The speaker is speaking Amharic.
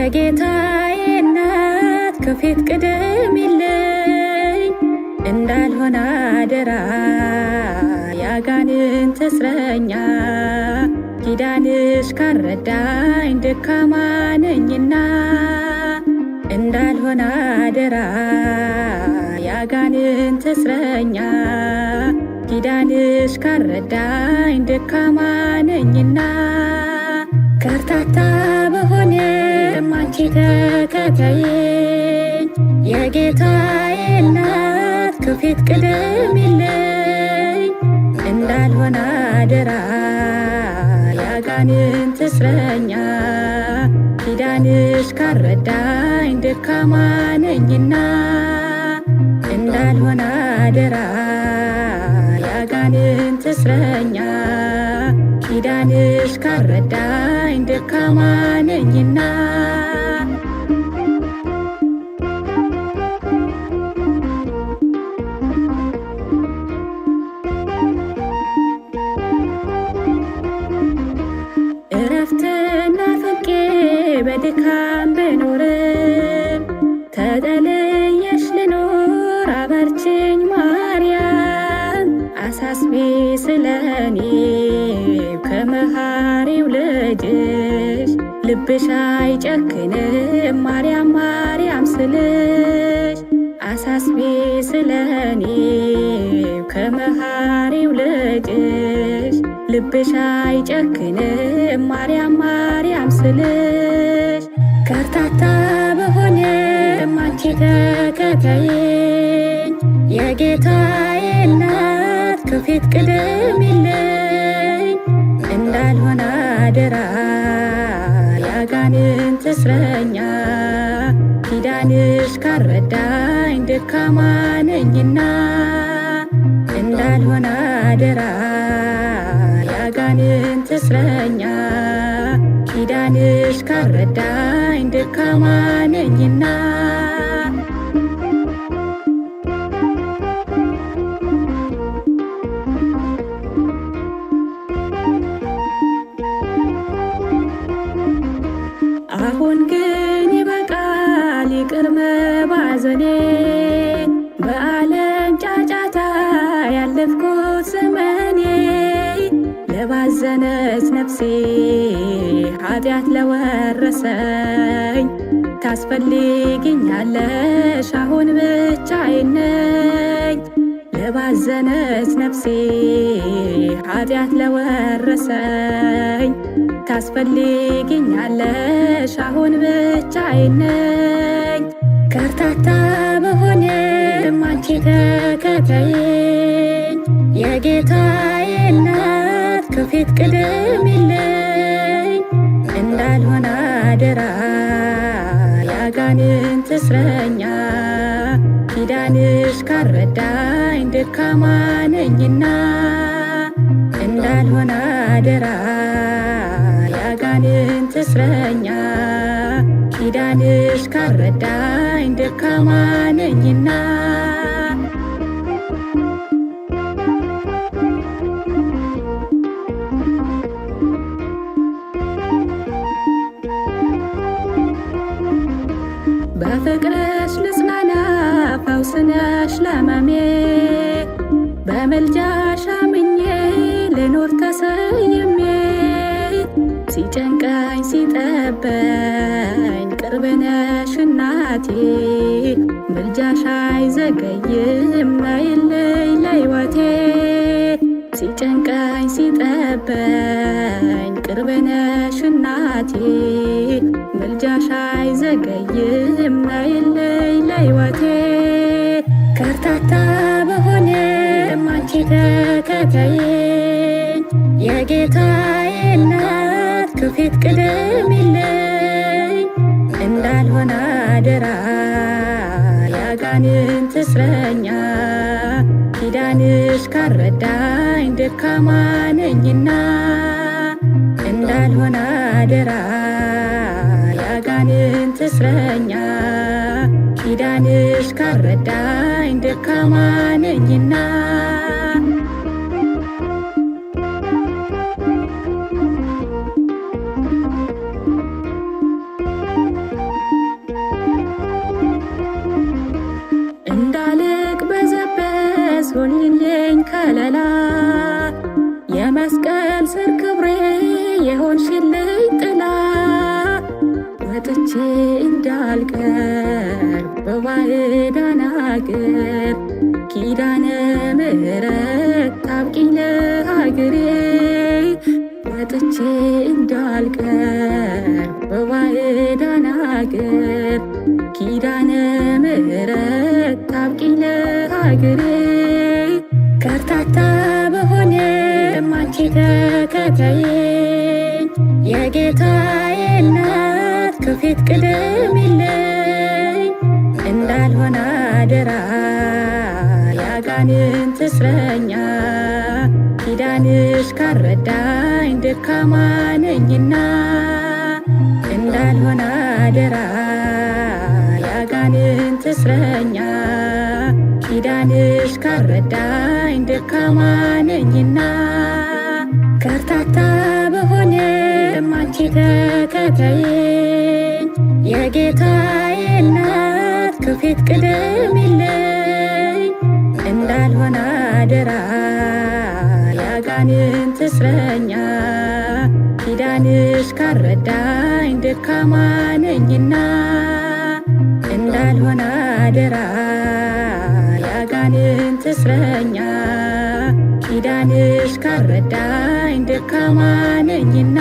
የጌታዬ እናት ከፊት ቅደሚልኝ እንዳልሆነ አደራ ያጋንንት እስረኛ ኪዳንሽ ካልረዳኝ ደካማ ነኝና እንዳልሆነ አደራ ያጋንንት እስረኛ ኪዳንሽ ካልረዳኝ ደካማ ነኝና ከርታታ በሆነም አንቺ ተከተይኝ የጌታዬ እናት ከፊት ቅደሚልኝ እንዳልሆነ አደራ ያጋንንት እስረኛ ኪዳንሽ ካልረዳኝ ደካማ ነኝና እንዳልሆነ አደራ ያጋንንት እስረኛ ኪዳንሽ ካልረዳኝ ደካማ ነኝና እረፍትና ፍቄ በድካም ብኖርም ተጠልየሽ ልኖር አበርችኝ ማርያም አሳስቢ ስለኔ ከመሃሪው ልጅሽ ልብሽ አይጨክንም ማርያም ማርያም ስልሽ አሳስቢ ስለኔ ከመሃሪው ልጅሽ ልብሽ አይጨክንም ማርያም ማርያም ስልሽ ከርታታ በሆነም አንቺ ተከተይኝ የጌታዬ እናት ከፊት ቅደሚልኝ እንዳልሆነ አደራ ያጋንንት እስረኛ ኪዳንሽ ካልረዳኝ ደካማ ነኝና እንዳልሆነ አደራ ያጋንንት እስረኛ ኪዳንሽ ካልረዳኝ ደካማ ነኝና አሁን ግን ይበቃል ይቅር መባዘኔ በዓለም ጫጫታ ያለፍኩት ዘመኔ ለባዘነች ነፍሴ ኃጢአት ለወረሰኝ ታስፈልጊኛለሽ አሁን ብቻዬን ነኝ ለባዘነች ነፍሴ ኃጢአት ለወረሰኝ ታስፈልጊኛለሽ አሁን ብቻዬን ነኝ ከርታታ በሆነም አንቺ ተከተይኝ የጌታዬ እናት ከፊት ቅደሚልኝ እንዳልሆነ አደራ ያጋንንት እስረኛ ኪዳንሽ ካልረዳኝ ደካማ ነኝና እንዳልሆነ አደራ ያጋንንት እስረኛ ኪዳንሽ ካልረዳኝ ደካማ ነኝና በፍቅርሽ ልጽናና ፈውስ ነሽ ለሕመሜ በምልጃሽ አምኜ ልኖር ተሰይሜ ሲጨንቀኝ ሲጠበኝ ቅርብ ነሽ እናቴ ምልጃሽ አይዘገይም ነይልኝ ለሕይወቴ ሲጨንቀኝ ሲጠበኝ ቅርብ ነሽ እናቴ ምልጃሽ አይዘገይም ነይልኝ ለሕይወቴ ከርታታ በሆነም አንቺ ተከተይኝ የጌታዬ እናት ከፊት ቅደሚልኝ እንዳልሆነ አደራ ያጋንንት እስረኛ ኪዳንሽ ካልረዳኝ ደካማ ነኝና እንዳልሆነ አደራ ያጋንንት እስረኛ ኪዳንሽ ካልረዳኝ ደካማ ነኝና በባዕዳን አገር ኪዳነ ምሕረት ታብቂኝ ለሀገሬ ወጥቼ እንዳልቀር በባዕዳን አገር ኪዳነ ምሕረት ታብቂኝ ለሀገሬ ከርታታ በሆነም አንቺ ተከተይኝ የጌታዬ እናት ከፊት ቅደሚልኝ እንዳልሆነ አደራ ያጋንንት እስረኛ ኪዳንሽ ካልረዳኝ ደካማ ነኝና እንዳልሆነ አደራ ያጋንንት እስረኛ ኪዳንሽ ካልረዳኝ ደካማ ነኝና ከርታታ በሆነም አንቺ ተከተይኝ የጌታዬ እናት ከፊት ቅደሚልኝ እንዳልሆነ አደራ ያጋንንት እስረኛ ኪዳንሽ ካልረዳኝ ደካማ ነኝና እንዳልሆነ አደራ ያጋንንት እስረኛ ኪዳንሽ ካልረዳኝ ደካማ ነኝና